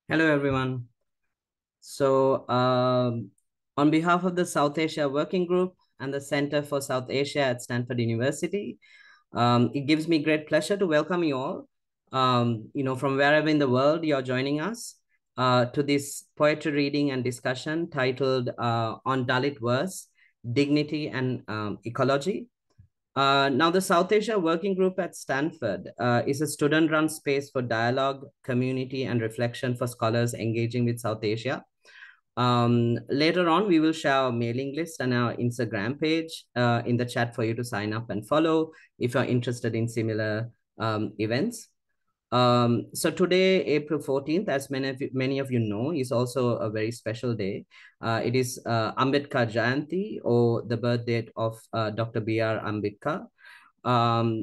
Hello, everyone. On behalf of the South Asia Working Group and the Center for South Asia at Stanford University, it gives me great pleasure to welcome you all, from wherever in the world you're joining us, to this poetry reading and discussion titled On Dalit Verse, Dignity and Ecology. Now, the South Asia Working Group at Stanford is a student-run space for dialogue, community, and reflection for scholars engaging with South Asia. Later on, we will share our mailing list and our Instagram page in the chat for you to sign up and follow if you're interested in similar events. So today, April 14th, as many of you know, is also a very special day. It is Ambedkar Jayanti, or the birth date of Dr. B.R. Ambedkar.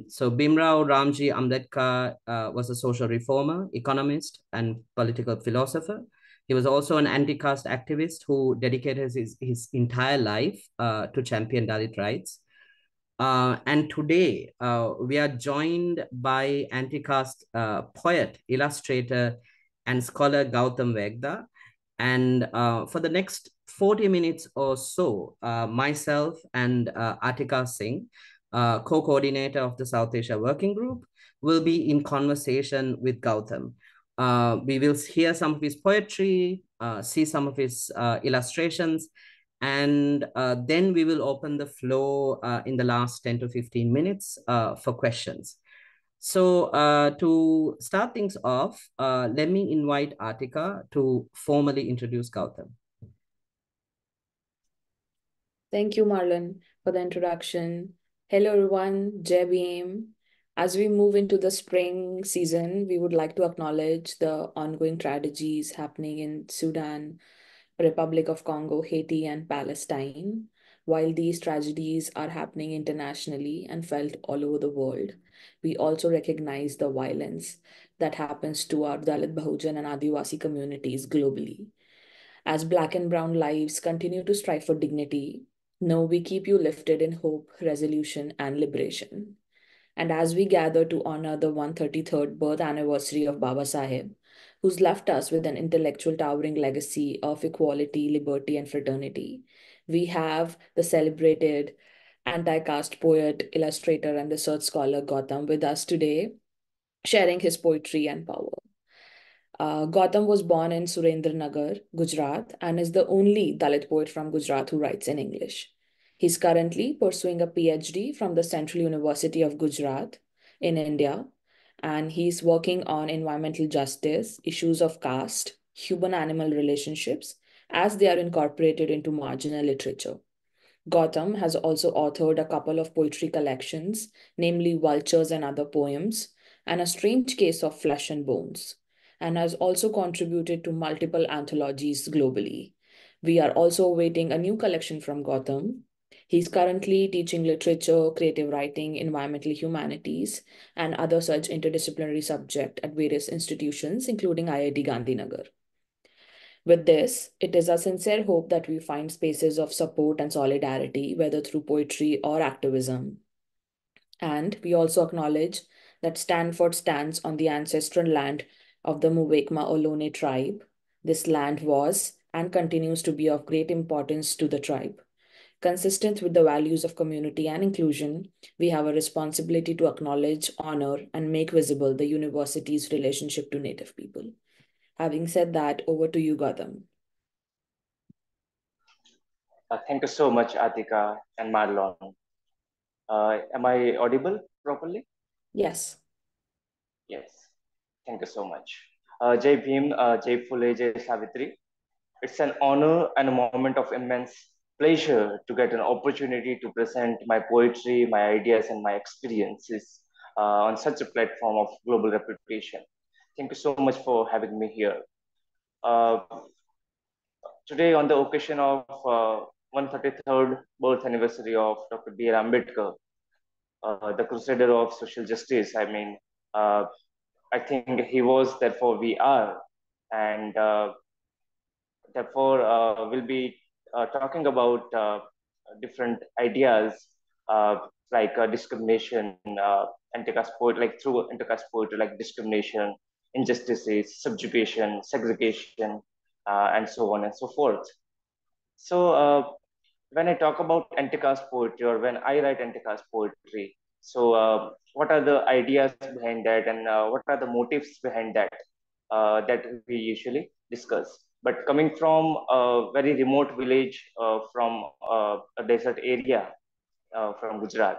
So Bhimrao Ramji Ambedkar was a social reformer, economist, and political philosopher. He was also an anti-caste activist who dedicated his entire life to champion Dalit rights. And today, we are joined by anti-caste poet, illustrator, and scholar Gautam Vegda. And for the next 40 minutes or so, myself and Atika Singh, co-coordinator of the South Asia Working Group, will be in conversation with Gautam. We will hear some of his poetry, see some of his illustrations, and then we will open the floor in the last 10 to 15 minutes for questions. So to start things off, let me invite Atika to formally introduce Gautam. Thank you, Marlon, for the introduction. Hello, everyone. Jai Bhim. As we move into the spring season, we would like to acknowledge the ongoing tragedies happening in Sudan, Republic of Congo, Haiti, and Palestine. While these tragedies are happening internationally and felt all over the world, we also recognize the violence that happens to our Dalit, Bahujan, and Adivasi communities globally. As Black and Brown lives continue to strive for dignity, know we keep you lifted in hope, resolution, and liberation. And as we gather to honor the 133rd birth anniversary of Baba Saheb, who's left us with an intellectual towering legacy of equality, liberty, and fraternity, we have the celebrated anti-caste poet, illustrator, and research scholar Gautam with us today, sharing his poetry and power. Gautam was born in Surendranagar, Gujarat, and is the only Dalit poet from Gujarat who writes in English. He's currently pursuing a PhD from the Central University of Gujarat in India, and he's working on environmental justice, issues of caste, human-animal relationships, as they are incorporated into marginal literature. Gautam has also authored a couple of poetry collections, namely Vultures and Other Poems, and A Strange Case of Flesh and Bones, and has also contributed to multiple anthologies globally. We are also awaiting a new collection from Gautam. He's currently teaching literature, creative writing, environmental humanities, and other such interdisciplinary subjects at various institutions, including IIT Gandhinagar. With this, it is our sincere hope that we find spaces of support and solidarity, whether through poetry or activism. And we also acknowledge that Stanford stands on the ancestral land of the Muwekma Ohlone tribe. This land was and continues to be of great importance to the tribe. Consistent with the values of community and inclusion, we have a responsibility to acknowledge, honor, and make visible the university's relationship to Native people. Having said that, over to you, Gautam. Thank you so much, Atika and Marlon. Am I audible properly? Yes. Yes. Thank you so much. Jai Bhim, Jai Phule, Jai Savitri. It's an honor and a moment of immense pleasure to get an opportunity to present my poetry, my ideas, and my experiences on such a platform of global reputation. Thank you so much for having me here. Uh, Today, on the occasion of 133rd birth anniversary of Dr. B.R. Ambedkar, the crusader of social justice, I think he was, therefore we are. And therefore, we'll be talking about different ideas like discrimination, anti-caste poetry, like through anti-caste poetry, like discrimination, injustices, subjugation, segregation, and so on and so forth. So when I talk about anti-caste poetry, or when I write anti-caste poetry, what are the ideas behind that, and what are the motives behind that that we usually discuss? But coming from a very remote village, from a desert area, from Gujarat,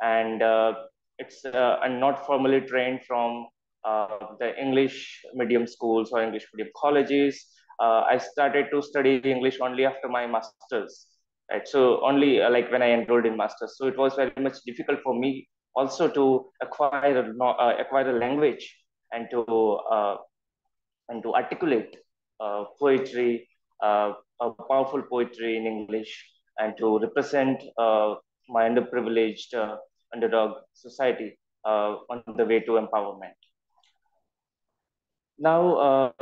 and I'm not formally trained from the English medium schools or English medium colleges. I started to study English only after my masters, right? So only like when I enrolled in masters. So it was very much difficult for me also to acquire a language, and to uh, and to articulate poetry, a powerful poetry in English, and to represent my underprivileged underdog society on the way to empowerment. Now,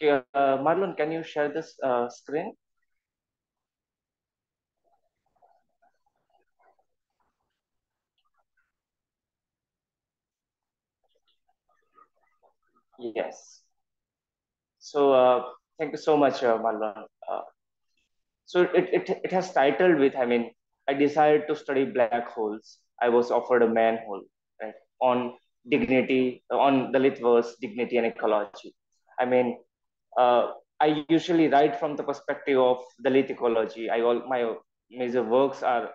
Marlon, can you share this screen? Yes. So thank you so much, Marlon. So it has titled with, I mean, I decided to study black holes. I was offered a manhole, right? On dignity, on Dalit Verse, dignity and ecology. I mean, I usually write from the perspective of Dalit ecology. My major works are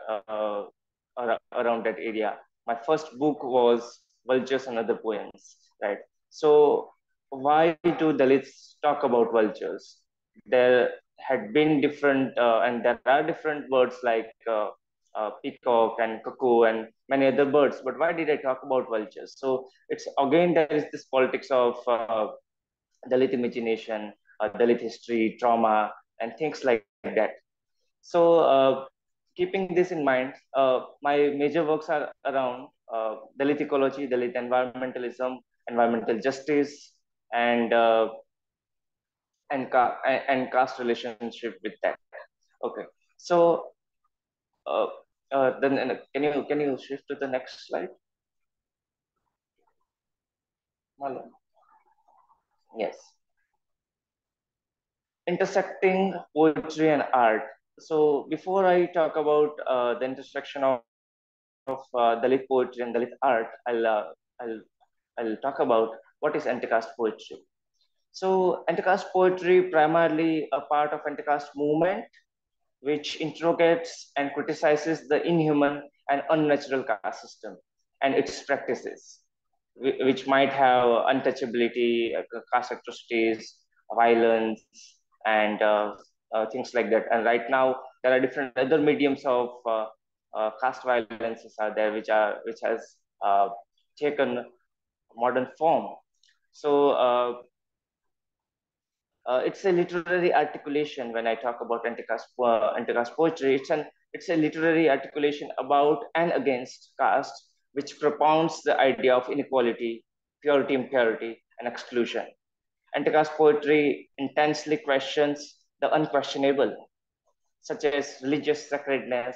around that area. My first book was Vultures and Other Poems, right? So why do Dalits talk about vultures? There had been different, and there are different birds like peacock and cuckoo and many other birds. But why did I talk about vultures? So it's again, there is this politics of Dalit imagination, Dalit history, trauma, and things like that. So keeping this in mind, my major works are around Dalit ecology, Dalit environmentalism, environmental justice, and and caste relationship with that. Okay, so uh, then can you shift to the next slide, Marlon? Yes, intersecting poetry and art. So before I talk about the intersection of Dalit poetry and Dalit art, I'll I'll talk about what is anti-caste poetry. So anti-caste poetry primarily a part of anti-caste movement which interrogates and criticizes the inhuman and unnatural caste system and its practices, which might have untouchability, caste atrocities, violence, and things like that. And right now, there are different other mediums of caste violences are there, which has uh, taken modern form. So it's a literary articulation. When I talk about anti-caste poetry, it's a literary articulation about and against caste, which propounds the idea of inequality, purity, impurity, and exclusion. Anti-caste poetry intensely questions the unquestionable, such as religious sacredness,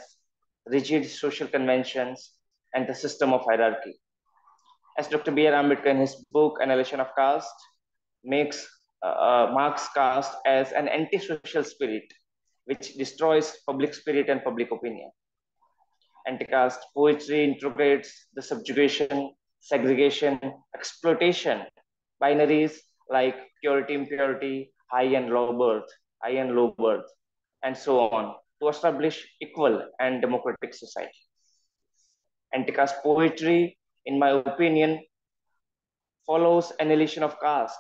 rigid social conventions, and the system of hierarchy. As Dr. B.R. Ambedkar in his book Annihilation of Caste makes marks caste as an antisocial spirit which destroys public spirit and public opinion. Anti-caste poetry interrogates the subjugation, segregation, exploitation, binaries like purity, impurity, high and low birth, and so on, to establish equal and democratic society. Anti-caste poetry, in my opinion, follows Annihilation of Caste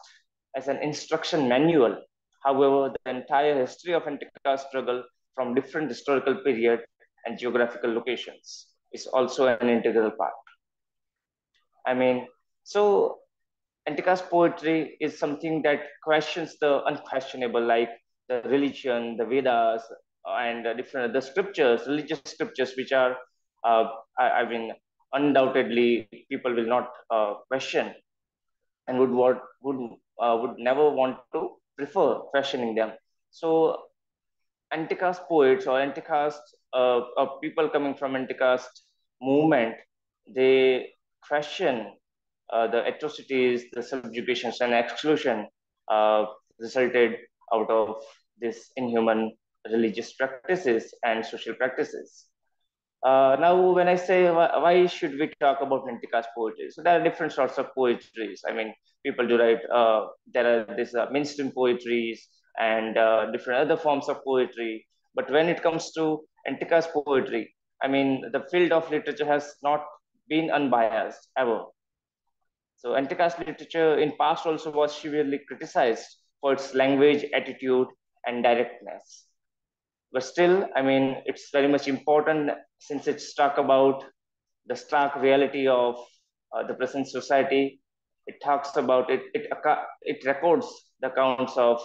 as an instruction manual. However, the entire history of anti-caste struggle from different historical period and geographical locations is also an integral part. I mean, so anti-caste poetry is something that questions the unquestionable, like the religion, the Vedas, and different the scriptures, religious scriptures, which are, I mean, undoubtedly people will not question and would never want to prefer questioning them. So anti-caste poets or anti-caste people coming from anti-caste movement, they question the atrocities, the subjugations and exclusion resulted out of this inhuman religious practices and social practices. Now, when I say why should we talk about anti-caste poetry, so there are different sorts of poetries. I mean, people do write. There are this mainstream poetries and different other forms of poetry. But when it comes to anti-caste poetry, I mean, the field of literature has not been unbiased ever. So anti-caste literature in past also was severely criticized for its language, attitude, and directness. But still, I mean, it's very much important since it's talk about the stark reality of the present society. It talks about it. It records the accounts of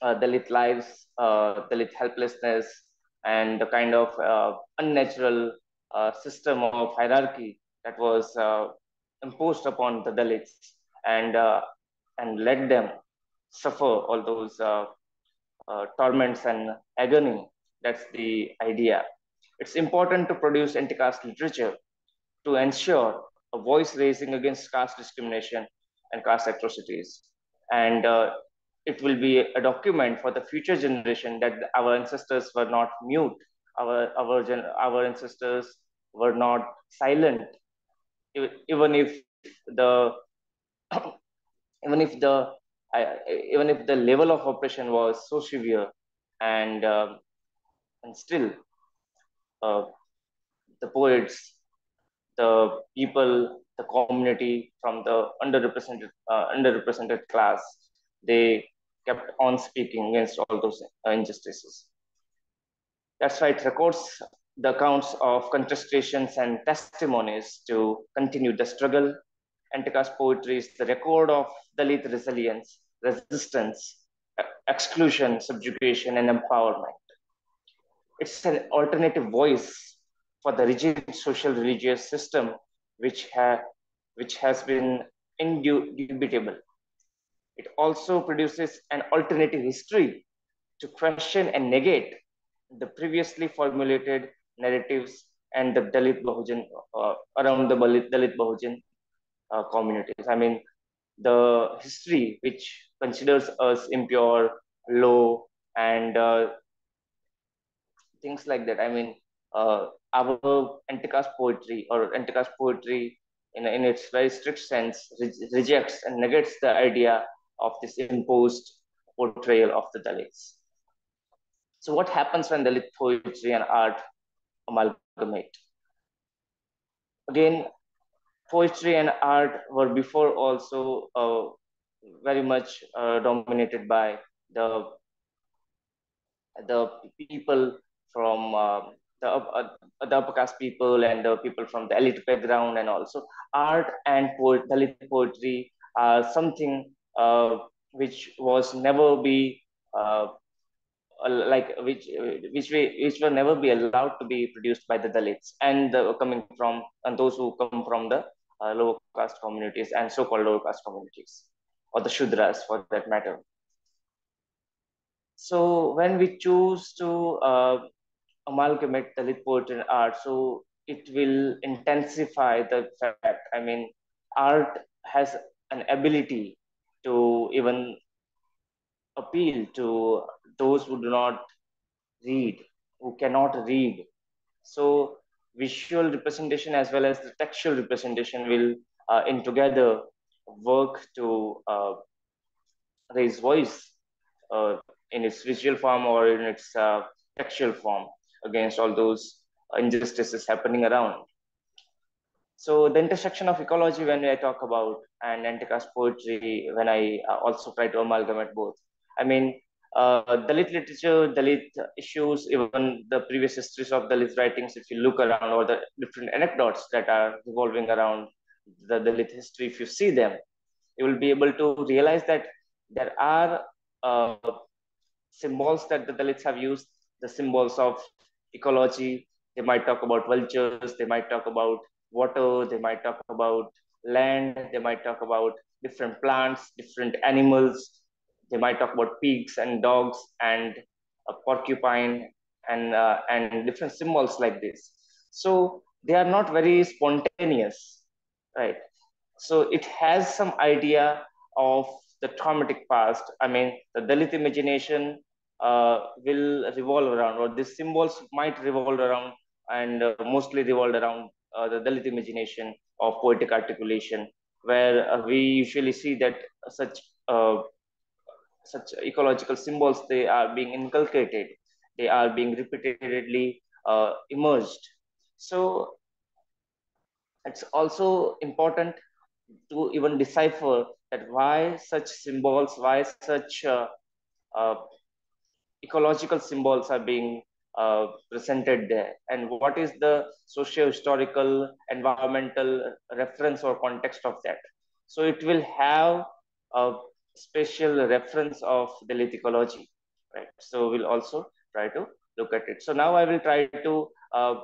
Dalit lives, Dalit helplessness, and the kind of unnatural system of hierarchy that was imposed upon the Dalits and let them suffer all those torments and agony. That's the idea. It's important to produce anti-caste literature to ensure a voice raising against caste discrimination and caste atrocities. And it will be a document for the future generation that our ancestors were not mute. Our ancestors were not silent, even if the even if the even if the level of oppression was so severe, and and still uh, the poets, the people, the community from the underrepresented class, they kept on speaking against all those injustices. That's why it records the accounts of contestations and testimonies to continue the struggle. Anti-caste poetry is the record of Dalit resilience, resistance, exclusion, subjugation, and empowerment. It's an alternative voice for the rigid social religious system which, which has been indubitable. It also produces an alternative history to question and negate the previously formulated narratives and the Dalit Bahujan around the Dalit Bahujan communities. I mean, the history which considers us impure, low, and things like that. I mean, our anti-caste poetry or anti-caste poetry, in its very strict sense, rejects and negates the idea of this imposed portrayal of the Dalits. So, what happens when Dalit poetry and art amalgamate? Again, poetry and art were before also very much dominated by the the people from the upper caste people and the people from the elite background, and also art and Dalit poetry are something which was never be like which will never be allowed to be produced by the Dalits and coming from and those who come from the lower caste communities and so-called lower caste communities, or the Shudras for that matter. So when we choose to amalgamate Dalit poetry and art, so it will intensify the fact. I mean, art has an ability to even appeal to those who do not read, who cannot read. So visual representation as well as the textual representation will in together work to raise voice in its visual form or in its textual form against all those injustices happening around. So the intersection of ecology when I talk about and anti-caste poetry, when I also try to amalgamate both. I mean, Dalit literature, Dalit issues, even the previous histories of Dalit writings, if you look around, or the different anecdotes that are revolving around the Dalit history, if you see them, you will be able to realize that there are uh, symbols that the Dalits have used, the symbols of ecology. They might talk about vultures, they might talk about water, they might talk about land, they might talk about different plants, different animals, they might talk about pigs and dogs and a porcupine and different symbols like this. So they are not very spontaneous. right? So it has some idea of the traumatic past. I mean, the Dalit imagination will revolve around, or these symbols might revolve around, and mostly revolve around the Dalit imagination of poetic articulation, where we usually see that such uh, such ecological symbols, they are being inculcated, they are being repeatedly emerged. So it's also important to even decipher that why such symbols, why such uh, ecological symbols are being presented there, and what is the socio-historical environmental reference or context of that. So it will have a special reference of Dalit ecology, right? So we'll also try to look at it. So now I will try to uh,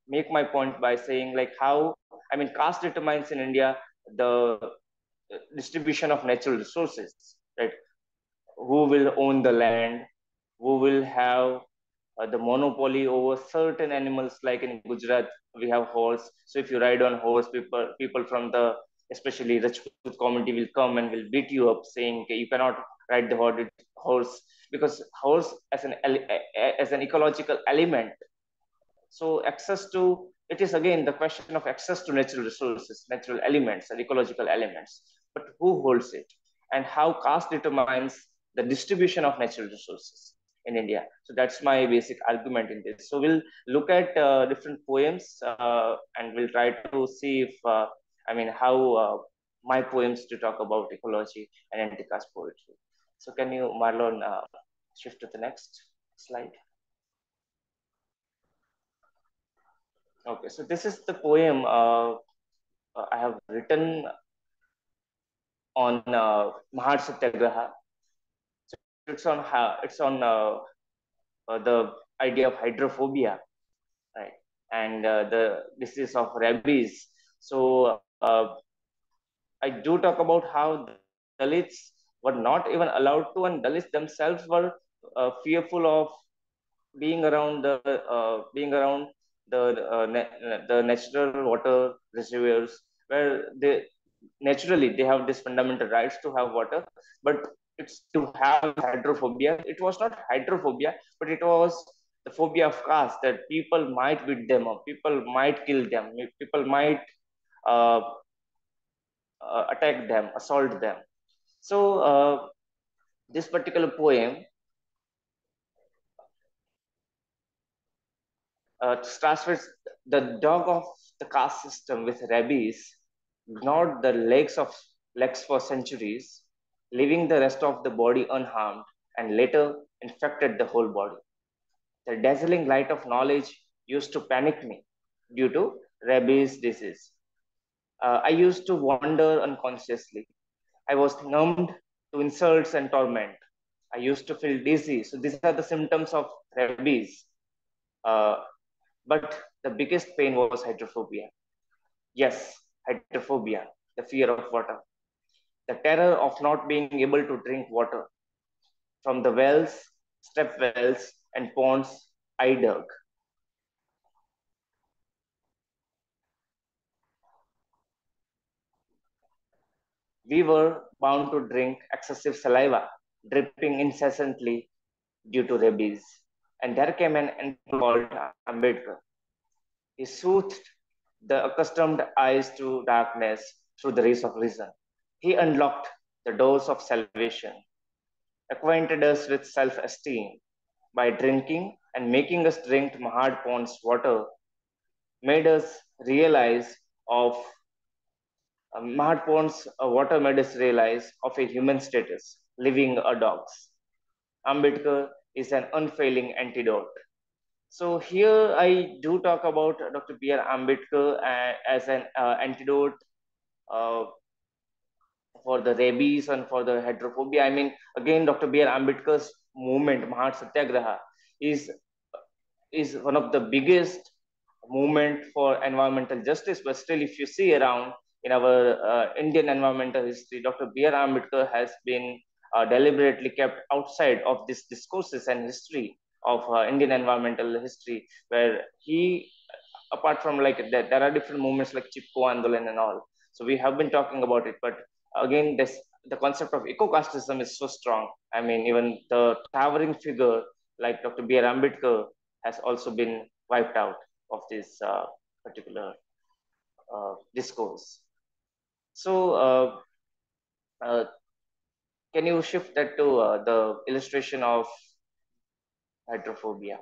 make my point by saying like how, I mean, caste determines in India the distribution of natural resources, right? Who will own the land, who will have the monopoly over certain animals. Like in Gujarat we have horse, so if you ride on horse, people from the especially Rajput community will come and will beat you up saying, okay, you cannot ride the horse, because horse as an ecological element. So access to it is again the question of access to natural resources, natural elements, and ecological elements. But who holds it, and how caste determines the distribution of natural resources in India? So that's my basic argument in this. So we'll look at different poems and we'll try to see if I mean how my poems to talk about ecology and anti-caste poetry. So can you, Marlon, shift to the next slide? Okay, so this is the poem I have written on Mahar Satyagraha. So it's on the idea of hydrophobia, right? And the disease of rabies. So I do talk about how Dalits were not even allowed to, and Dalits themselves were fearful of being around the natural water reservoirs, where they naturally they have this fundamental rights to have water, but it's to have hydrophobia. It was not hydrophobia, but it was the phobia of caste, that people might beat them up, people might kill them, people might uh, attack them, assault them. So this particular poem starts with: the dog of the caste system with rabies gnawed the legs for centuries, leaving the rest of the body unharmed, and later infected the whole body. The dazzling light of knowledge used to panic me due to rabies disease. I used to wander unconsciously. I was numbed to insults and torment. I used to feel dizzy. So these are the symptoms of rabies. Uh, but the biggest pain was hydrophobia. Yes, hydrophobia, the fear of water, the terror of not being able to drink water from the wells, step wells, and ponds I dug. We were bound to drink excessive saliva, dripping incessantly due to rabies. And there came an anthology called Ambedkar. He soothed the accustomed eyes to darkness through the rays of reason. He unlocked the doors of salvation, acquainted us with self-esteem by drinking and making us drink Mahad Pond's water, made us realize of Mahad Pond's water made us realize of a human status, living a dog's. Ambedkar is an unfailing antidote. So here I do talk about Dr. B.R. Ambedkar as an antidote uh, for the rabies and for the hydrophobia. I mean, again, Dr. B.R. Ambedkar's movement, Mahar Satyagraha, is is one of the biggest movement for environmental justice. But still, if you see around in our Indian environmental history, Dr. B.R. Ambedkar has been deliberately kept outside of these discourses and history of Indian environmental history, where he apart from like there are different movements like Chipko Andolan and all. So we have been talking about it, but again, the concept of eco-casteism is so strong. I mean, even the towering figure like Dr. B.R. Ambedkar has also been wiped out of this particular discourse. So can you shift that to the illustration of hydrophobia?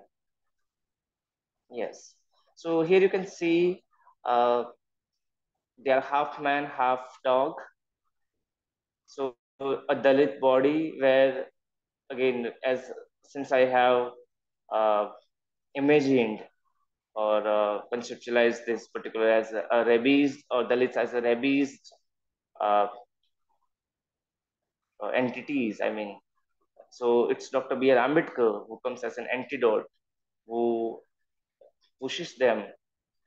Yes. So here you can see they are half man, half dog. So a Dalit body where, again, since I have uh, imagined or conceptualized this particular as a rabies or Dalits as a rabies uh, entities. I mean, so it's Dr. B.R. Ambedkar who comes as an antidote, who pushes them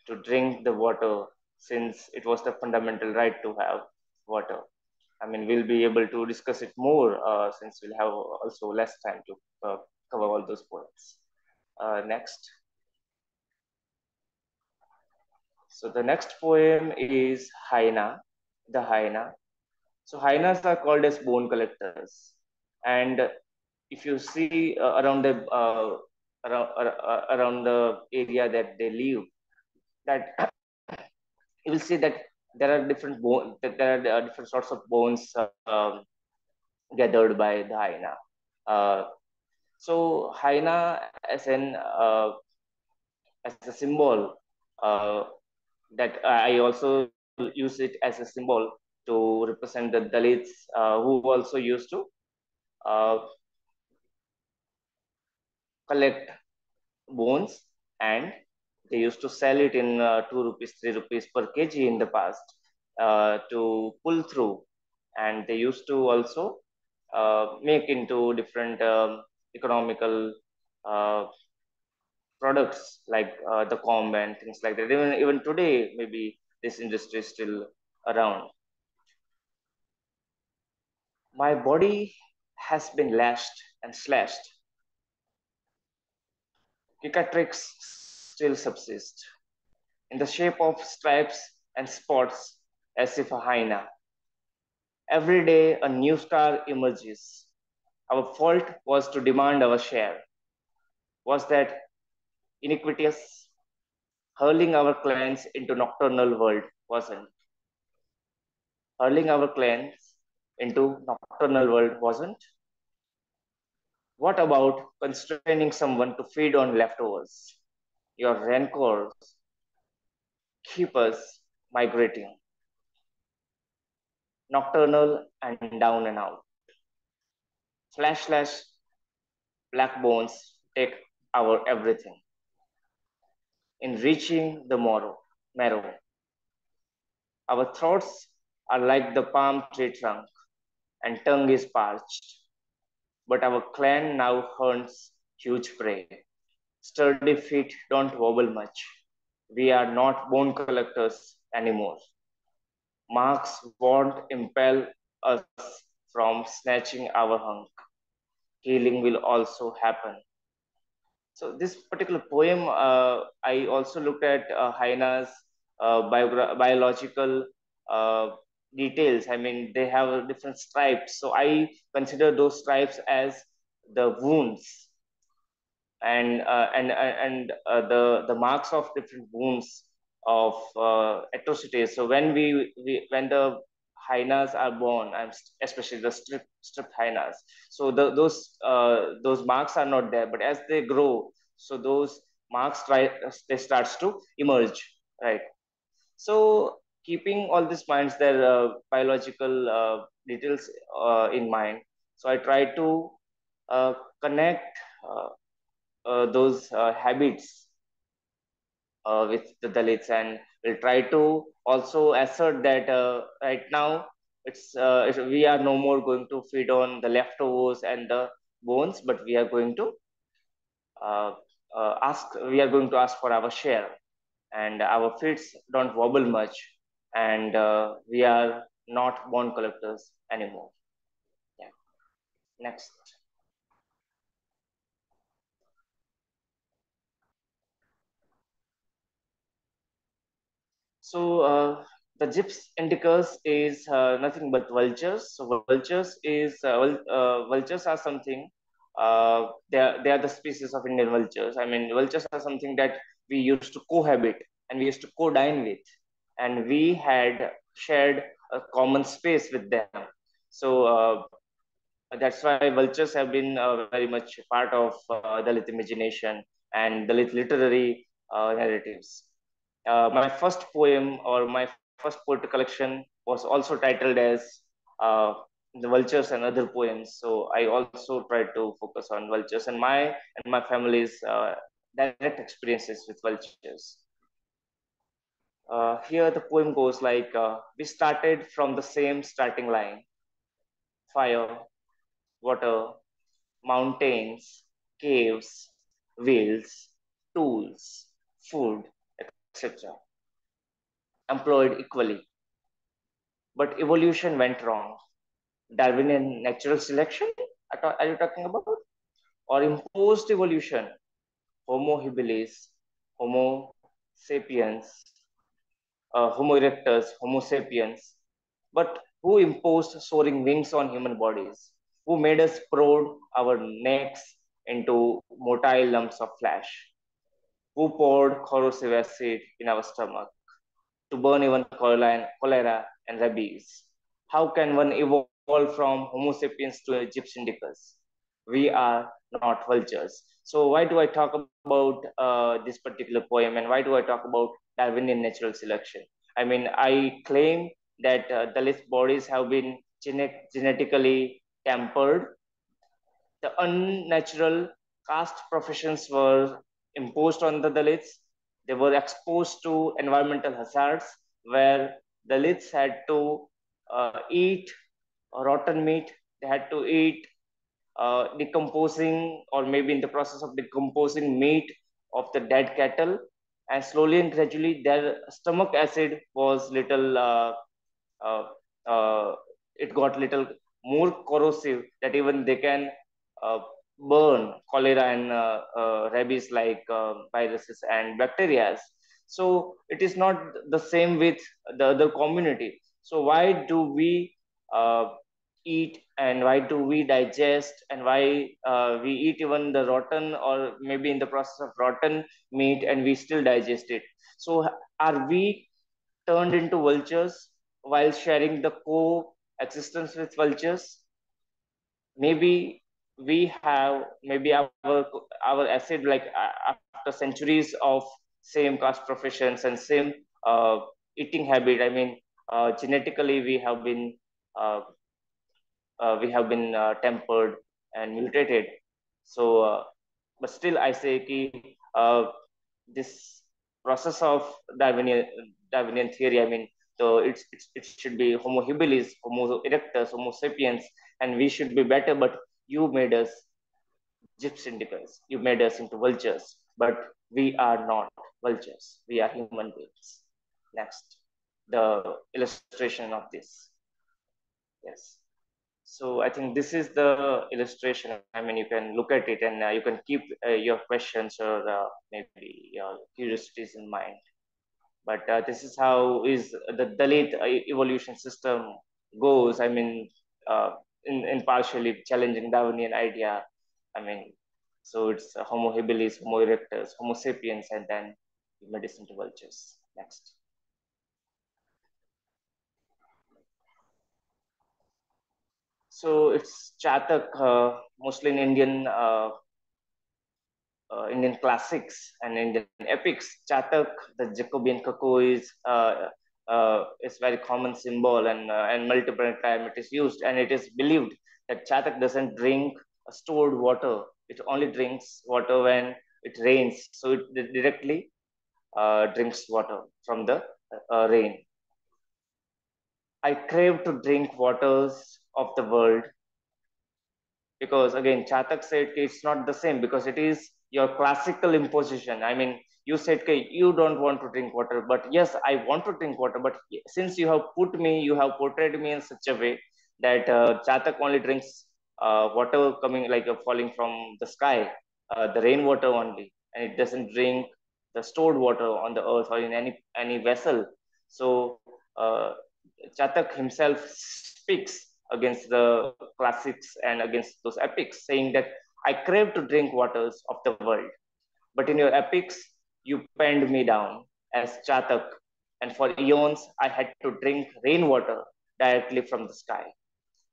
to drink the water since it was the fundamental right to have water. I mean, we'll be able to discuss it more since we'll have also less time to cover all those points. Next. So the next poem is Hyena, the Hyena. So hyenas are called as bone collectors, and if you see around the area that they live, that you will see that there are different sorts of bones gathered by the hyena. Uh, so hyena as a symbol that I also use it as a symbol to represent the Dalits who also used to uh, collect bones, and they used to sell it in 2 rupees 3 rupees per kg in the past to pull through, and they used to also make into different economical uh, products like the comb and things like that. Even today, maybe this industry is still around. My body has been lashed and slashed. Cicatrix still subsist in the shape of stripes and spots as if a hyena. Every day a new star emerges. Our fault was to demand our share. Was that iniquitous? Hurling our clans into nocturnal world wasn't. Hurling our clans into nocturnal world wasn't. What about constraining someone to feed on leftovers? Your rancors keep us migrating, nocturnal and down and out. Slash slash black bones take our everything. In reaching the marrow, our throats are like the palm tree trunk, and tongue is parched. But our clan now hunts huge prey. Sturdy feet don't wobble much. We are not bone collectors anymore. Marks won't impel us from snatching our hunk. Healing will also happen. So this particular poem, I also looked at hyenas' biological uh, details. I mean, they have different stripes. So I consider those stripes as the wounds and the marks of different wounds of atrocities. So when the hyenas are born, and especially the stripped hyenas, so those marks are not there. But as they grow, so those marks they starts to emerge, right? So keeping all these minds, their biological details in mind, so I try to connect those habits with the Dalits, and we'll try to also assert that right now we are no more going to feed on the leftovers and the bones, but uh, we are going to ask for our share, and our feet don't wobble much, and we are not bone collectors anymore. Yeah. Next. The Gyps indicus is nothing but vultures. So vultures are something. They are the species of Indian vultures. I mean, vultures are something that we used to cohabit and we used to co-dine with, and we had shared a common space with them. That's why vultures have been very much part of Dalit imagination and Dalit literary narratives. My first poem or my first poetry collection was also titled as uh, the Vultures and Other Poems. So I also tried to focus on vultures and my family's direct experiences with vultures. Here the poem goes like, we started from the same starting line: fire, water, mountains, caves, wheels, tools, food, etc. Employed equally. But evolution went wrong. Darwinian natural selection, are you talking about? Or imposed evolution? Homo habilis, Homo sapiens, Homo erectus, Homo sapiens. But who imposed soaring wings on human bodies? Who made us prod our necks into motile lumps of flesh? Who poured corrosive acid in our stomach to burn even cholera and rabies? How can one evolve from Homo sapiens to Gyps indicus? We are not vultures. So why do I talk about this particular poem, and why do I talk about Darwinian natural selection? I mean, I claim that Dalit bodies have been genetically tempered. The unnatural caste professions were imposed on the Dalits. They were exposed to environmental hazards where Dalits had to eat rotten meat. They had to eat decomposing, or maybe in the process of decomposing, meat of the dead cattle. And slowly and gradually, their stomach acid was little uh, uh, it got little more corrosive that even they can uh, burn cholera and rabies like viruses and bacteria. So it is not the same with the other community. So why do we eat, and why do we digest, and why we eat even the rotten or maybe in the process of rotten meat and we still digest it? So are we turned into vultures while sharing the coexistence with vultures? Maybe we have, maybe our acid, like after centuries of same caste professions and same uh, eating habit. I mean, genetically uh, we have been tempered and mutated. So, but still, I say ki, this process of Darwinian theory. I mean, so it should be Homo habilis, Homo erectus, Homo sapiens, and we should be better. But you made us gyps indicus. You made us into vultures, but we are not vultures. We are human beings. Next, the illustration of this. Yes. So I think this is the illustration. I mean, you can look at it and you can keep your questions or maybe your curiosities in mind. But this is how is the Dalit evolution system goes. I mean, in partially challenging Darwinian idea. I mean, so it's Homo habilis, Homo erectus, Homo sapiens, and then medicine to vultures. Next. So it's Chatak, mostly in Indian classics and Indian epics. Chatak, the Jacobean cuckoo, is very common symbol, and multiple time it is used, and it is believed that Chatak doesn't drink stored water. It only drinks water when it rains, so it directly drinks water from the rain. I crave to drink waters of the world, because again Chatak said it's not the same because it is your classical imposition. I mean, you said you don't want to drink water, but yes, I want to drink water, but since you have portrayed me in such a way that Chatak only drinks water coming like falling from the sky, the rainwater only, and it doesn't drink the stored water on the earth or in any vessel. So Chatak himself speaks against the classics and against those epics, saying that I crave to drink waters of the world, but in your epics, you penned me down as Chatak, and for eons I had to drink rainwater directly from the sky.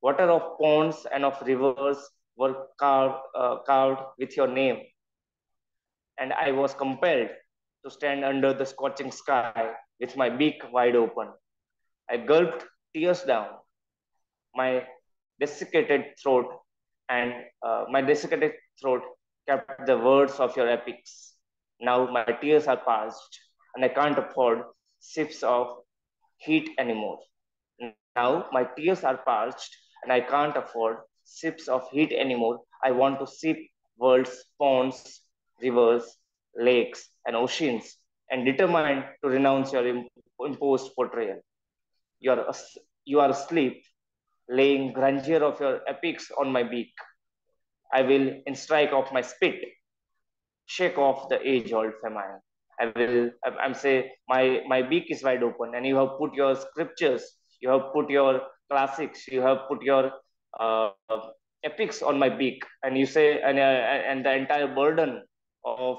Water of ponds and of rivers were carved with your name, and I was compelled to stand under the scorching sky with my beak wide open. I gulped tears down my desiccated throat, and my desiccated throat kept the words of your epics. Now my tears are parched, and I can't afford sips of heat anymore. Now my tears are parched, and I can't afford sips of heat anymore. I want to sip world's ponds, rivers, lakes, and oceans, and determined to renounce your imposed portrayal. You are, you are asleep, laying grandeur of your epics on my beak. I will, in strike of my spit, shake off the age-old famine. I'm say my beak is wide open, and you have put your scriptures, you have put your classics, you have put your uh, epics on my beak, and you say, and the entire burden of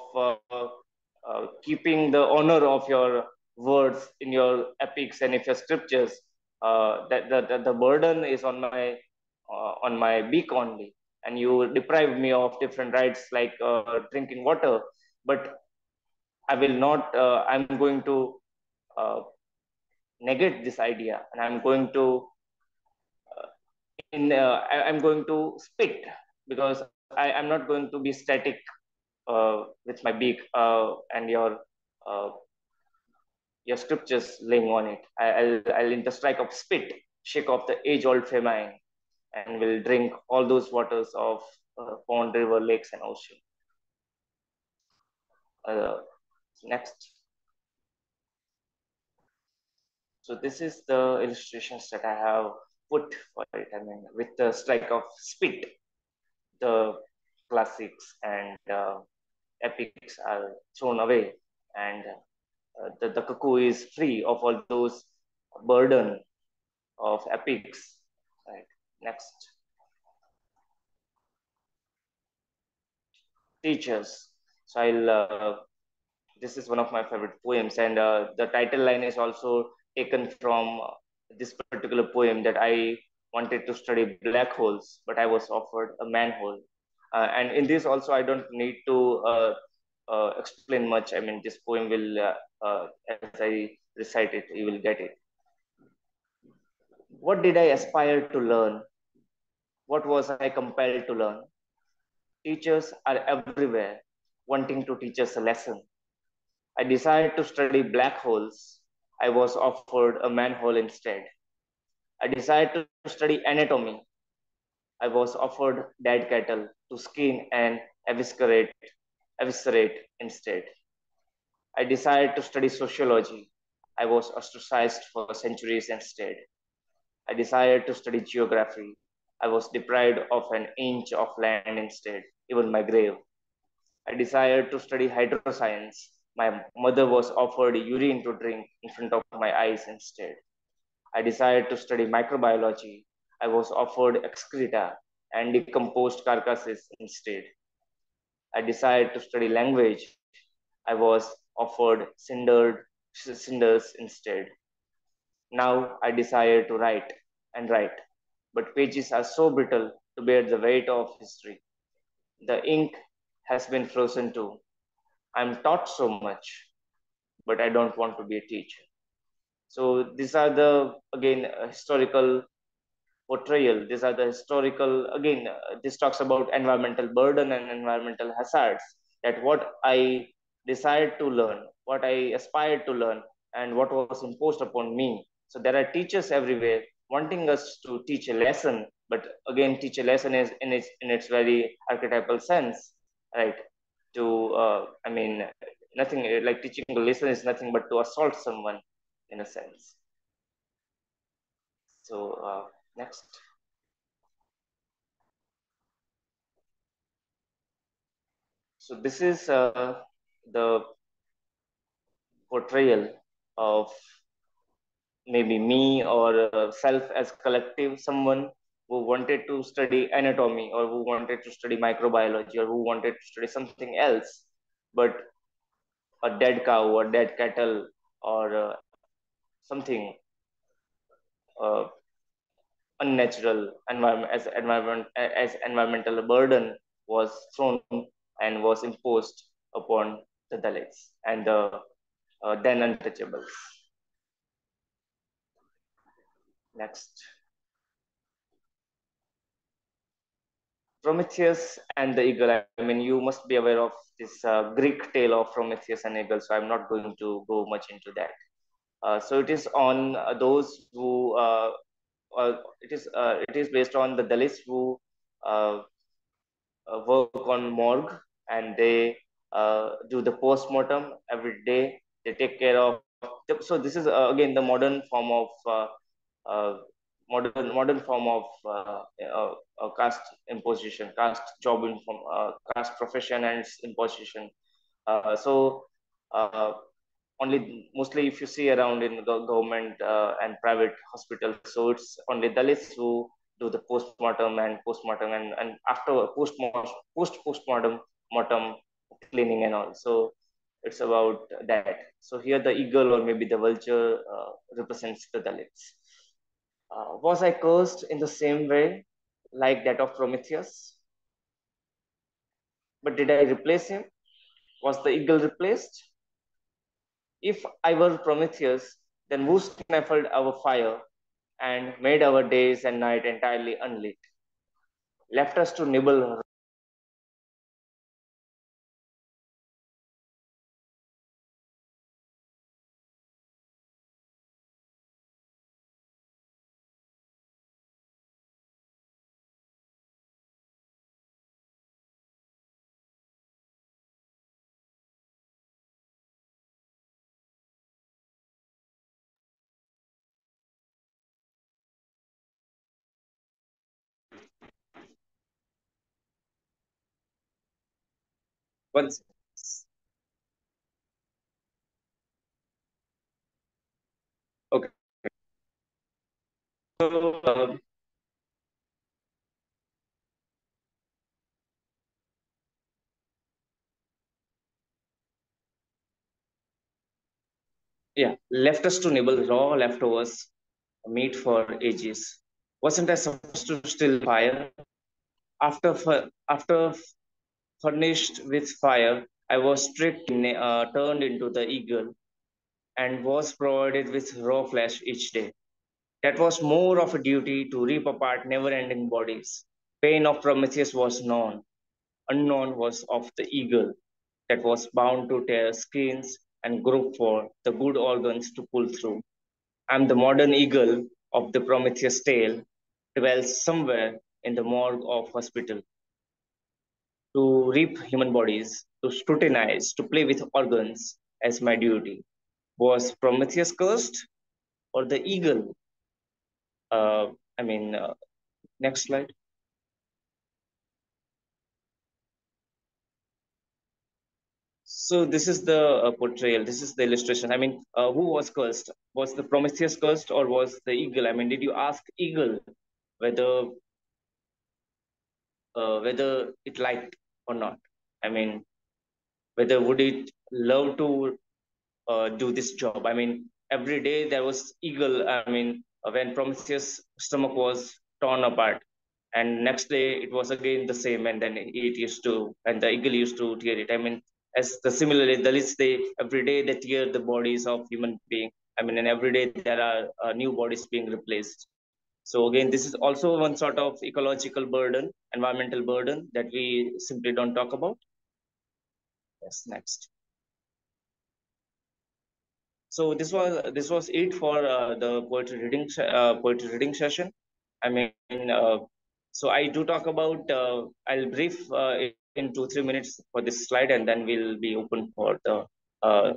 keeping the honor of your words in your epics and if your scriptures, that the burden is on my beak only, and you deprive me of different rights like drinking water. But I will not, I'm going to uh, negate this idea, and I'm going to, I'm going to spit, because I'm not going to be static with my beak and uh, your scriptures laying on it. I'll in the strike of spit, shake off the age-old famine, and will drink all those waters of pond, river, lakes, and ocean. Uh, Next. So this is the illustrations that I have put for it. I mean, with the strike of spit, the classics and epics are thrown away, and the cuckoo is free of all those burden of epics. Right. Next. Teachers. So this is one of my favorite poems, and the title line is also taken from this particular poem, that I wanted to study black holes, but I was offered a manhole. And in this also, I don't need to explain much. I mean, this poem will, as I recite it, you will get it. What did I aspire to learn? What was I compelled to learn? Teachers are everywhere, wanting to teach us a lesson. I decided to study black holes. I was offered a manhole instead. I decided to study anatomy. I was offered dead cattle to skin and eviscerate instead. I decided to study sociology. I was ostracized for centuries instead. I decided to study geography. I was deprived of an inch of land instead, even my grave. I desired to study hydroscience. My mother was offered urine to drink in front of my eyes instead. I desired to study microbiology. I was offered excreta and decomposed carcasses instead. I desired to study language. I was offered cinders instead. Now I desire to write and write, but pages are so brittle to bear the weight of history. The ink has been frozen too. I'm taught so much, but I don't want to be a teacher. So these are the, again, historical portrayal. These are the historical, again, this talks about environmental burden and environmental hazards, that what I desired to learn, what I aspired to learn, and what was imposed upon me. So there are teachers everywhere wanting us to teach a lesson, but again, teach a lesson is in its very archetypal sense, right? To, I mean, nothing like teaching a lesson is nothing but to assault someone in a sense. So next. So this is the portrayal of maybe me or self as collective, someone who wanted to study anatomy or who wanted to study microbiology or who wanted to study something else, but a dead cow or dead cattle or something uh, unnatural environmental burden was thrown and was imposed upon the Dalits and the then untouchables. Next. Prometheus and the eagle. I mean, you must be aware of this Greek tale of Prometheus and eagle, so I'm not going to go much into that. So it is on those who it is based on the Dalits who uh, work on morgue, and they do the post-mortem every day. They take care of. So this is again the modern form of uh, modern form of caste imposition, caste job in caste profession and imposition. So uh, only mostly if you see around in government and private hospitals, so it's only Dalits who do the postmortem and after postmortem mortem cleaning and all. So it's about that. So here the eagle or maybe the vulture represents the Dalits. Was I cursed in the same way like that of Prometheus? But did I replace him? Was the eagle replaced? If I were Prometheus, then who snuffled our fire and made our days and night entirely unlit, left us to nibble. Once. Okay. So, yeah, left us to nibble raw leftovers, meat for ages. Wasn't I supposed to still fire? After furnished with fire, I was stripped, turned into the eagle, and was provided with raw flesh each day. That was more of a duty to rip apart never ending bodies. Pain of Prometheus was known. Unknown was of the eagle that was bound to tear skins and grope for the good organs to pull through. And the modern eagle of the Prometheus tale dwells somewhere in the morgue of hospital to reap human bodies, to scrutinize, to play with organs as my duty. Was Prometheus cursed or the eagle? Uh, I mean, next slide. So this is the portrayal. This is the illustration. I mean, who was cursed? Was the Prometheus cursed or was the eagle? I mean, did you ask eagle whether whether it liked or not? I mean, whether would it love to do this job? I mean, every day there was eagle. I mean, when Prometheus' stomach was torn apart, and next day it was again the same, and then it used to, and the eagle used to tear it. I mean, as the similarly, the list they every day they tear the bodies of human being. I mean, and every day there are new bodies being replaced. So again, this is also one sort of ecological burden, environmental burden that we simply don't talk about. Yes, next. So this was it for the poetry reading session. I mean, so I do talk about. I'll brief in 2-3 minutes for this slide, and then we'll be open for the uh,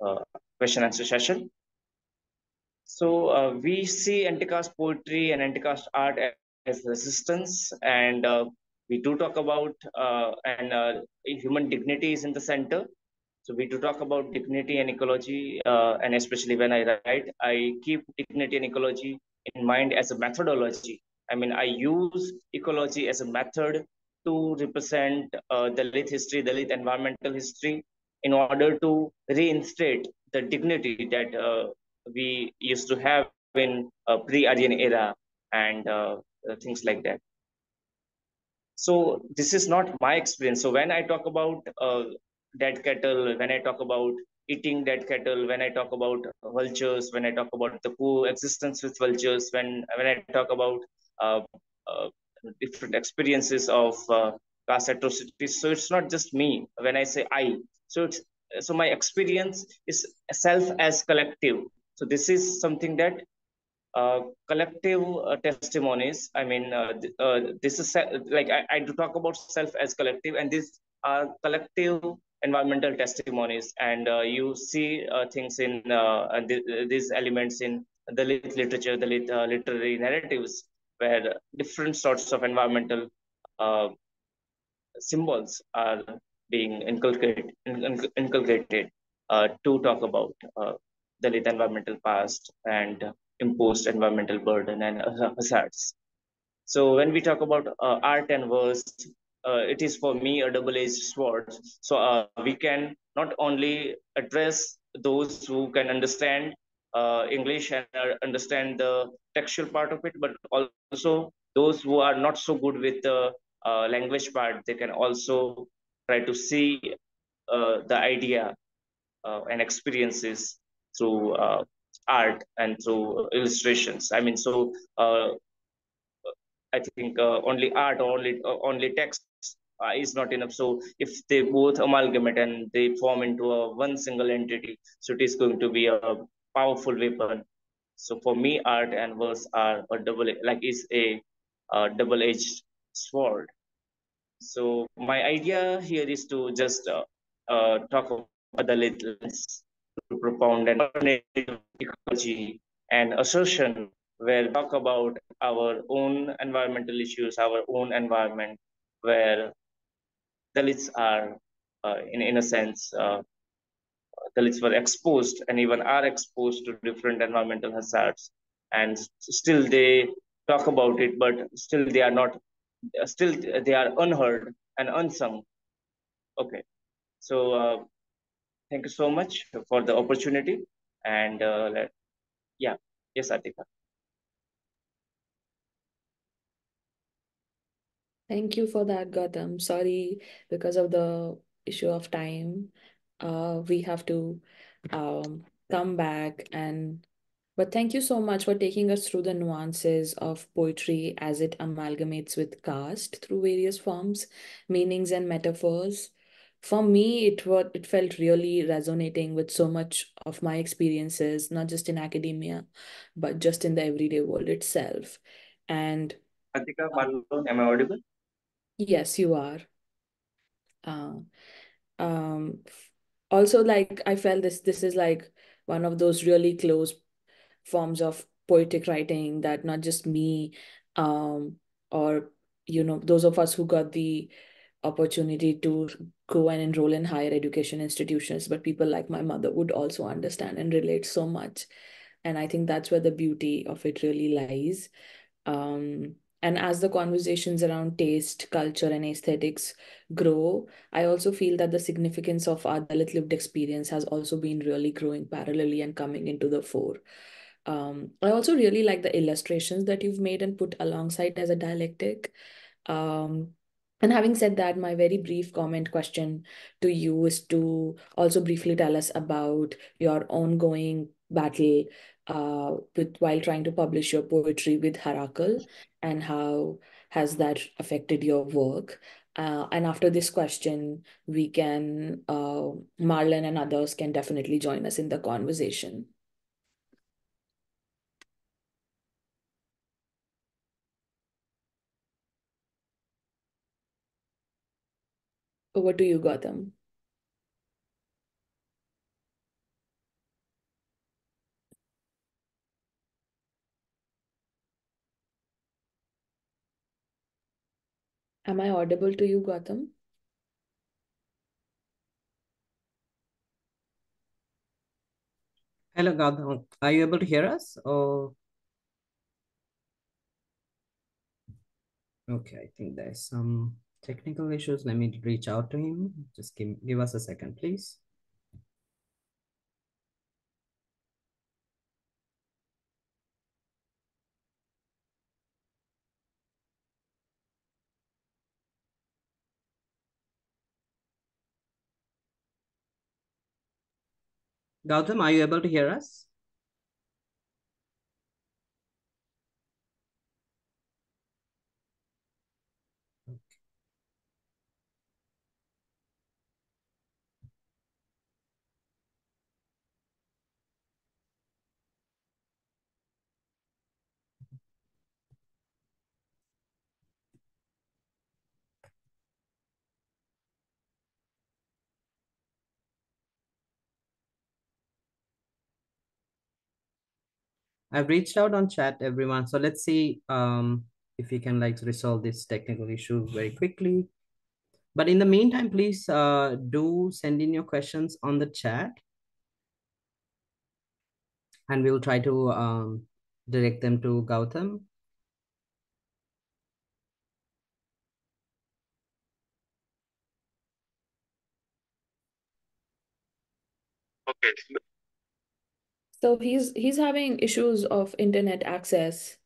uh, question answer session. So we see anti-caste poetry and anti-caste art as resistance, and we do talk about and human dignity is in the center. So we do talk about dignity and ecology, and especially when I write, I keep dignity and ecology in mind as a methodology. I mean, I use ecology as a method to represent Dalit history, Dalit environmental history, in order to reinstate the dignity that we used to have in pre-Aryan era and things like that. So this is not my experience. So when I talk about dead cattle, when I talk about eating dead cattle, when I talk about vultures, when I talk about the coexistence with vultures, when I talk about uh, uh, different experiences of caste atrocities, so it's not just me. When I say I, so it's so my experience is self as collective. So this is something that collective testimonies. I mean, this is like I do talk about self as collective, and these are collective environmental testimonies. And you see things in these elements in the literature, the literary narratives, where different sorts of environmental uh, symbols are being inculcated to talk about Dalit environmental past and imposed environmental burden and hazards. So when we talk about art and verse, it is for me a double-edged sword. So we can not only address those who can understand English and understand the textual part of it, but also those who are not so good with the language part, they can also try to see the idea and experiences through art and through illustrations. I mean, so I think only art or only text is not enough. So if they both amalgamate and they form into a one single entity, so it is going to be a powerful weapon. So for me, art and verse are a double-edged sword. So my idea here is to just talk about the lens to propound an alternative ecology and assertion where we talk about our own environmental issues, our own environment, where Dalits are, in a sense, Dalits were exposed and even are exposed to different environmental hazards, and still they talk about it, but still they are not, still they are unheard and unsung. Okay, so thank you so much for the opportunity, and yeah, yes, Atika. Thank you for that, Gautam. Sorry, because of the issue of time, we have to come back and but thank you so much for taking us through the nuances of poetry as it amalgamates with caste through various forms, meanings, and metaphors. For me, it felt really resonating with so much of my experiences, not just in academia, but just in the everyday world itself. And Atika, Marlon, am I audible? yes, you are. Uh, um, Also, like I felt this is like one of those really close forms of poetic writing that not just me, um, or those of us who got the opportunity to go and enroll in higher education institutions, but people like my mother would also understand and relate so much. And I think that's where the beauty of it really lies. And as the conversations around taste, culture, and aesthetics grow, I also feel that the significance of our Dalit lived experience has also been really growing parallelly and coming into the fore. I also really like the illustrations that you've made and put alongside as a dialectic. Um, and having said that, my very brief comment question to you is to also briefly tell us about your ongoing battle while trying to publish your poetry with Harakal, and how has that affected your work. And after this question, we can, Marlon and others can definitely join us in the conversation. Over to you, Gautam. Am I audible to you, Gautam? Hello, Gautam. Are you able to hear us? Or okay, I think there's some technical issues. Let me reach out to him. Just give us a second, please. Gautam, are you able to hear us? I've reached out on chat, everyone. So let's see if we can like resolve this technical issue very quickly. But in the meantime, please do send in your questions on the chat, and we'll try to direct them to Gautam. Okay. So he's having issues of internet access.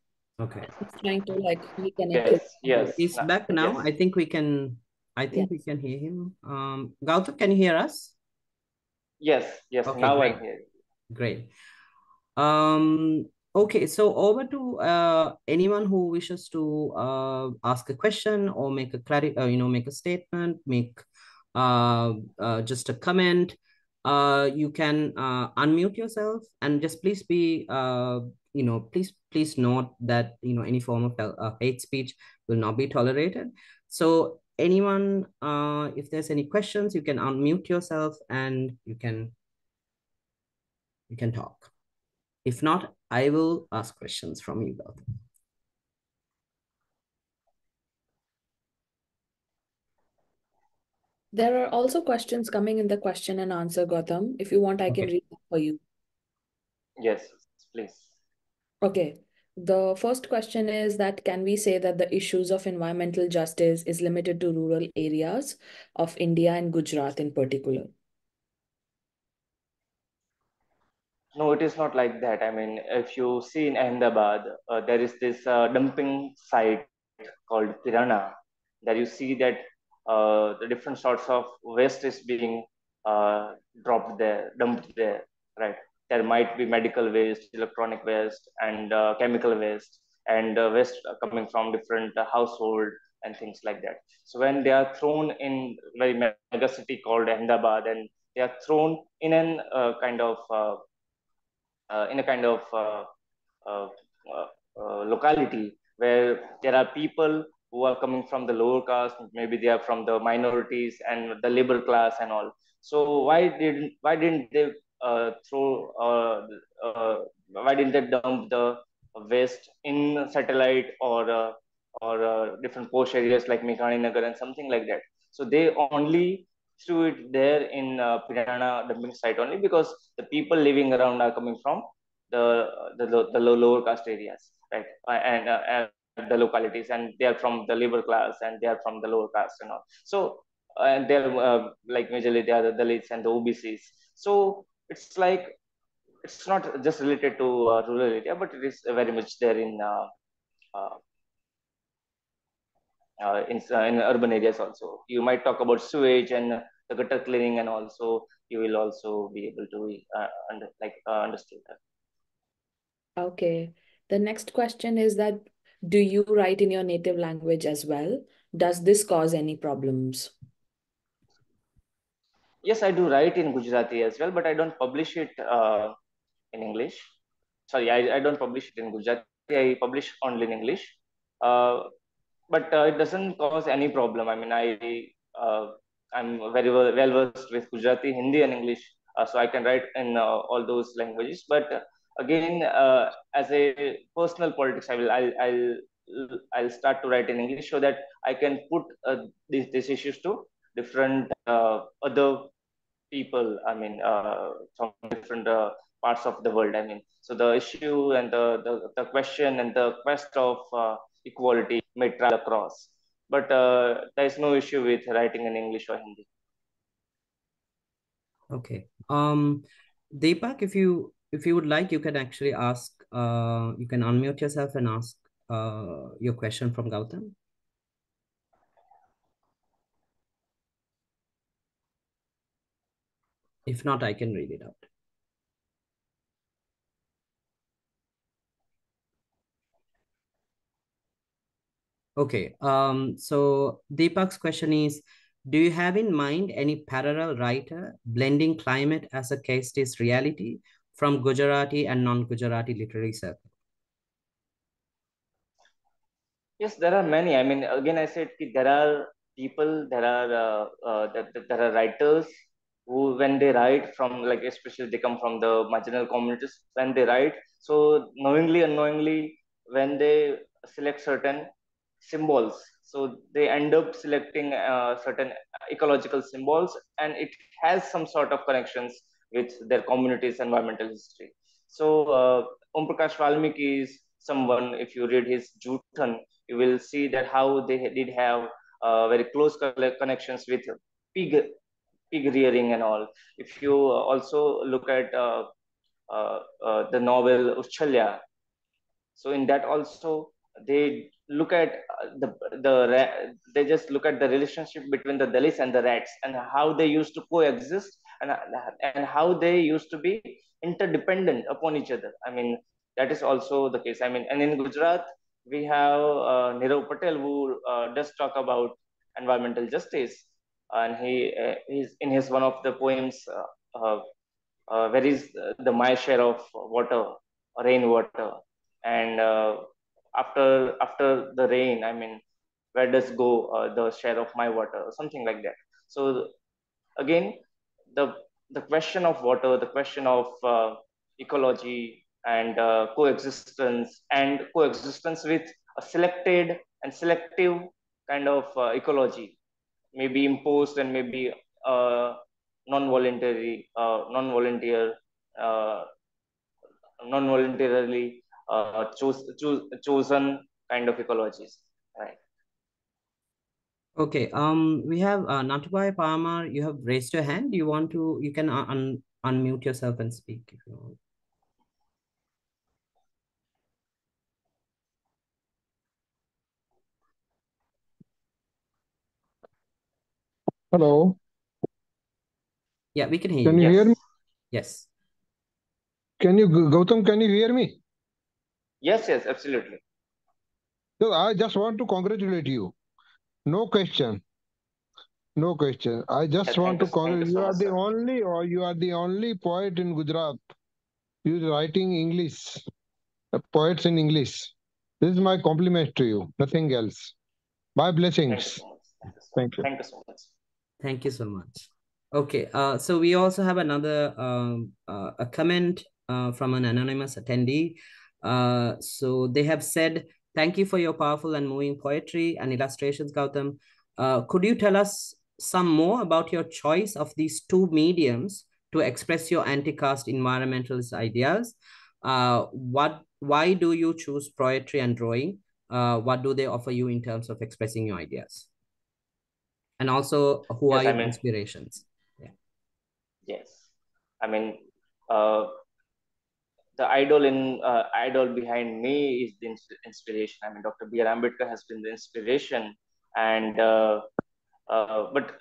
Okay. He's trying to like reconnect his Yes, yes, He's back now. yes. I think we can. I yeah. think we can hear him. Gautam, can you hear us? Yes, yes. Okay, Now great, I'm here. great. Okay, so over to anyone who wishes to ask a question or make a make a statement, make just a comment. You can unmute yourself and just please be please note that any form of hate speech will not be tolerated. So anyone, if there's any questions, you can unmute yourself and you can talk. If not, I will ask questions from you both. There are also questions coming in the question and answer, Gautam. If you want, I can Okay. read them for you. Yes, please. Okay. The first question is that can we say that the issues of environmental justice is limited to rural areas of India and Gujarat in particular? No, it is not like that. I mean, if you see in Ahmedabad, there is this dumping site called Pirana. There you see that the different sorts of waste is being uh, dropped there, dumped there, right? There might be medical waste, electronic waste, and chemical waste, and waste coming from different household and things like that. So when they are thrown in very mega city called Ahmedabad, and they are thrown in a kind of uh, locality where there are people who are coming from the lower caste, maybe they are from the minorities and the labor class and all. So why didn't they throw why didn't they dump the waste in satellite or different posh areas like Nagar and something like that? So they only threw it there in Pirana dumping site only because the people living around are coming from the lower caste areas, right? And the localities, and they are from the labor class, and they are from the lower caste and all. So and they're like majorly they are the Dalits and the OBCs. So it's like it's not just related to rural area, but it is very much there uh, in urban areas also. You might talk about sewage and the gutter cleaning, and also you will also be able to understand that. Okay. The next question is that do you write in your native language as well? Does this cause any problems? Yes, I do write in Gujarati as well, but I don't publish it in English. Sorry, I don't publish it in Gujarati. I publish only in English. Uh, but it doesn't cause any problem. I mean, I'm very well versed with Gujarati, Hindi, and English, so I can write in all those languages. But again, as a personal politics, I'll start to write in English so that I can put these issues to different other people. I mean, from different parts of the world. I mean, so the issue and the question and the quest of equality may travel across, but there is no issue with writing in English or Hindi. Okay. Deepak, if you would like, you can actually ask. You can unmute yourself and ask your question from Gautam. If not, I can read it out. Okay. So Deepak's question is, do you have in mind any parallel writer blending climate as a caste reality from Gujarati and non-Gujarati literary circle? Yes, there are many. I mean, again, I said there are people, there are writers who, when they write from, like, especially they come from the marginal communities, when they write, so knowingly, unknowingly, when they select certain symbols, so they end up selecting certain ecological symbols, and it has some sort of connections with their community's environmental history. So, Om Prakash Valmiki is someone, if you read his Juthan, you will see that how they did have very close connections with pig pig rearing and all. If you also look at the novel Uchalya, so in that also they look at they just look at the relationship between the Dalits and the rats and how they used to coexist, and how they used to be interdependent upon each other. I mean, that is also the case. I mean, and in Gujarat we have Nirav Patel, who does talk about environmental justice, and he's in his one of the poems, where is the my share of water, rainwater, and after the rain, I mean, where does go the share of my water, or something like that. So again, the the question of water, the question of ecology, and coexistence with a selected and selective kind of ecology may be imposed and may be uh, non-volunteer, uh, non-voluntarily chosen kind of ecologies, right? Okay. We have Natubai Palmer. You have raised your hand. You want to? You can unmute yourself and speak if you want. Hello. Yeah, we can hear Can you. you hear me? Yes. Gautam, can you hear me? Yes, absolutely. So I just want to congratulate you. No question. No question. I just want to Thank you congratulate you. so Are much, the sir. only, or you are the only poet in Gujarat who is writing English, poets in English. This is my compliment to you. Nothing else. My Thank you blessings. so much. Thank you. Thank you so much. Thank you so much. Okay. So we also have another a comment from an anonymous attendee. So they have said, "Thank you for your powerful and moving poetry and illustrations, Gautam. Could you tell us some more about your choice of these two mediums to express your anti-caste environmentalist ideas? Why do you choose poetry and drawing? What do they offer you in terms of expressing your ideas? And also, who are Yes, I your mean, inspirations?" Yeah. yes. I mean, uh, the idol behind me is the inspiration. I mean, Dr. B.R. Ambedkar has been the inspiration, and but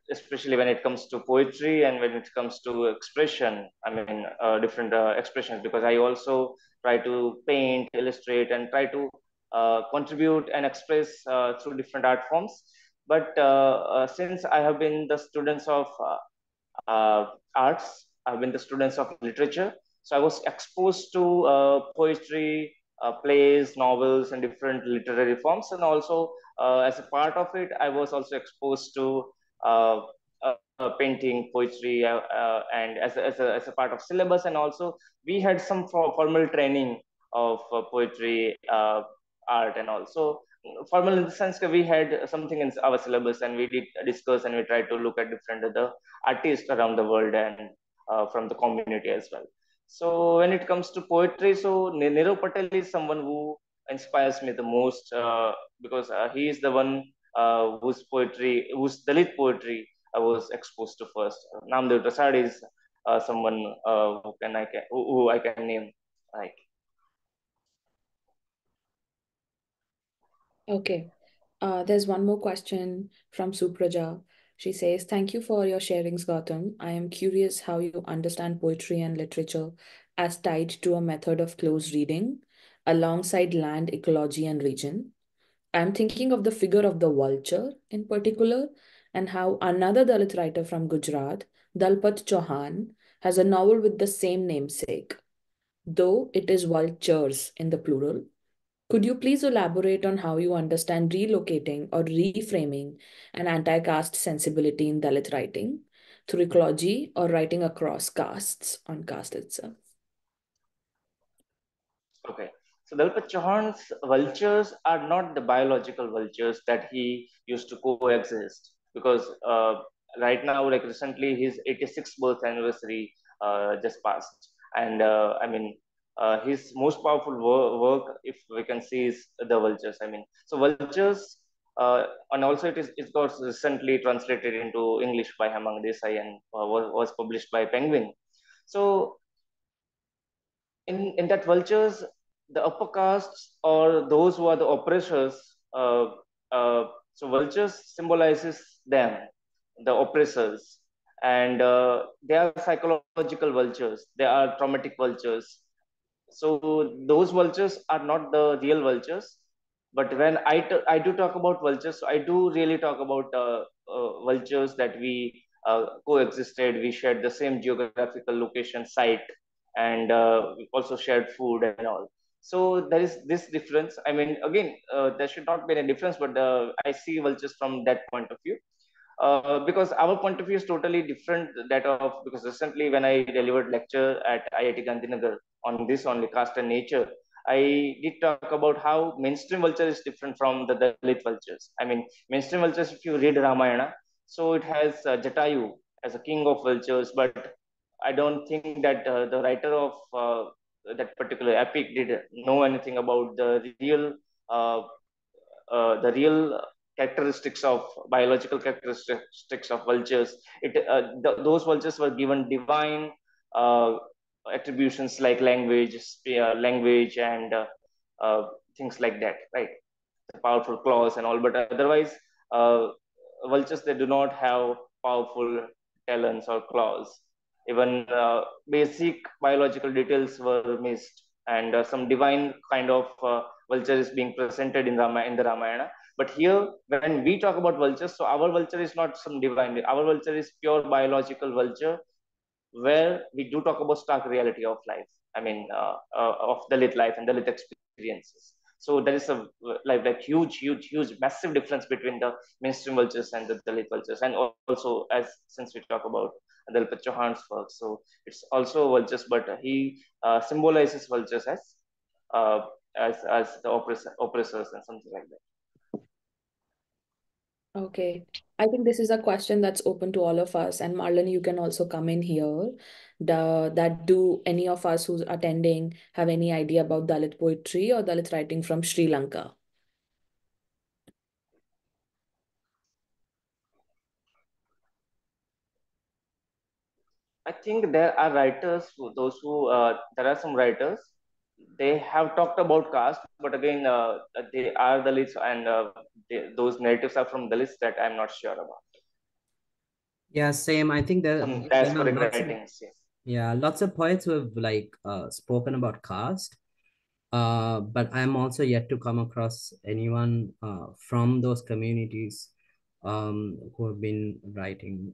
especially when it comes to poetry and when it comes to expression, I mean, different expressions, because I also try to paint, illustrate, and try to contribute and express through different art forms. But since I have been the students of arts, I've been the students of literature, so I was exposed to poetry, plays, novels, and different literary forms, and also as a part of it, I was also exposed to uh, painting, poetry, and as a part of syllabus, and also we had some formal training of poetry, art, and also formal in the sense that we had something in our syllabus, and we did discuss and we tried to look at different other artists around the world and from the community as well. So when it comes to poetry, so Nirav Patel is someone who inspires me the most because he is the one whose Dalit poetry I was exposed to first. Namdev Prasad is someone who I can name. Like, Okay. There's one more question from Supraja. She says, "Thank you for your sharings, Gautam. I am curious how you understand poetry and literature as tied to a method of close reading alongside land, ecology, and region. I'm thinking of the figure of the vulture in particular, and how another Dalit writer from Gujarat, Dalpat Chauhan, has a novel with the same namesake, though it is vultures in the plural. Could you please elaborate on how you understand relocating or reframing an anti-caste sensibility in Dalit writing through ecology or writing across castes on caste itself?" okay. So Dalpat Chauhan's vultures are not the biological vultures that he used to coexist because right now, like recently, his 86th birth anniversary just passed, and I mean, his most powerful work, if we can see, is the vultures. I mean, so vultures, and also it got recently translated into English by Hemang Desai and was published by Penguin. So in that vultures, the upper castes or those who are the oppressors, so vultures symbolizes them, the oppressors, and they are psychological vultures, they are traumatic vultures. So those vultures are not the real vultures. But when I do talk about vultures, so I do really talk about vultures that we coexisted, we shared the same geographical location site, and we also shared food and all. So there is this difference. I mean, again, there should not be any difference, but I see vultures from that point of view. Because our point of view is totally different that of, because recently when I delivered lecture at IIT Gandhinagar on this only caste and nature, I did talk about how mainstream vulture is different from the Dalit vultures. I mean, mainstream vultures, if you read Ramayana, so it has Jatayu as a king of vultures, but I don't think that the writer of that particular epic did know anything about uh, the real characteristics of biological characteristics of vultures. Those vultures were given divine uh, attributions like language and uh, things like that, right? The powerful claws and all, but otherwise, uh, vultures, they do not have powerful talons or claws. Even basic biological details were missed, and some divine kind of vulture is being presented in the Ramayana. But here, when we talk about vultures, so our vulture is not some divine. Our vulture is pure biological vulture, where we do talk about stark reality of life. I mean, of Dalit life and Dalit experiences. So there is a huge, massive difference between the mainstream vultures and the Dalit vultures. And also, as since we talk about Dalpat Chauhan's work, so it's also vultures, but he symbolizes vultures uh, as the oppressors and something like that. Okay. I think this is a question that's open to all of us. And Marlon, you can also come in here. That do any of us who's attending have any idea about Dalit poetry or Dalit writing from Sri Lanka? I think there are writers, there are some writers, they have talked about caste, but again, they are Dalits, and those narratives are from Dalits that I'm not sure about. Yeah, same. I think Some there are diasporic writings, yes. lots of poets who have like spoken about caste. But I'm also yet to come across anyone from those communities who have been writing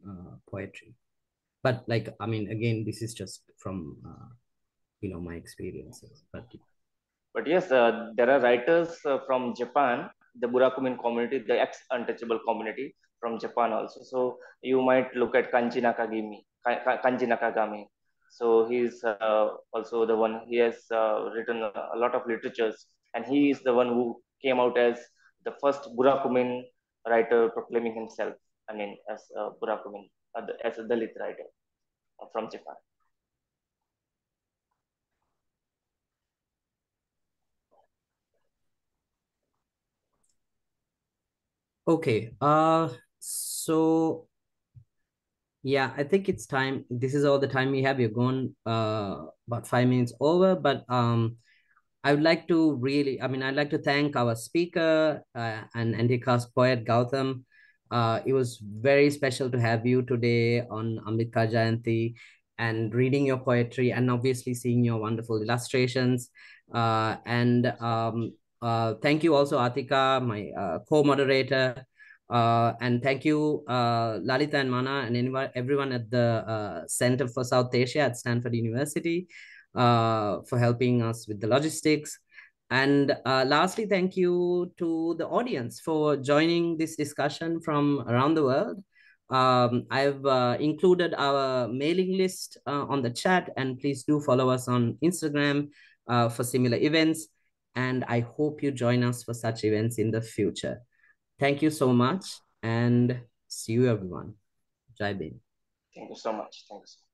poetry. But like, I mean, again, this is just from my experiences. But yes, there are writers from Japan, the Burakumin community, the ex-untouchable community from Japan also. So you might look at Kanji Nakagami. So he's also the one, he has written a lot of literatures, and he is the one who came out as the first Burakumin writer proclaiming himself, I mean, as a Burakumin, as a Dalit writer from Japan. Okay. So yeah, I think it's time. This is all the time we have. We're gone about 5 minutes over, but I would like to really, I mean, I'd like to thank our speaker and anti-caste poet Gautam. It was very special to have you today on Ambedkar Jayanti and reading your poetry and obviously seeing your wonderful illustrations. And thank you also, Atika, my co-moderator. And thank you, Lalita and Mana, and everyone at the Center for South Asia at Stanford University for helping us with the logistics. And lastly, thank you to the audience for joining this discussion from around the world. I've included our mailing list on the chat, and please do follow us on Instagram for similar events. And I hope you join us for such events in the future. Thank you so much, and see you everyone. Jai Bhim. Thank you so much. Thank you so much.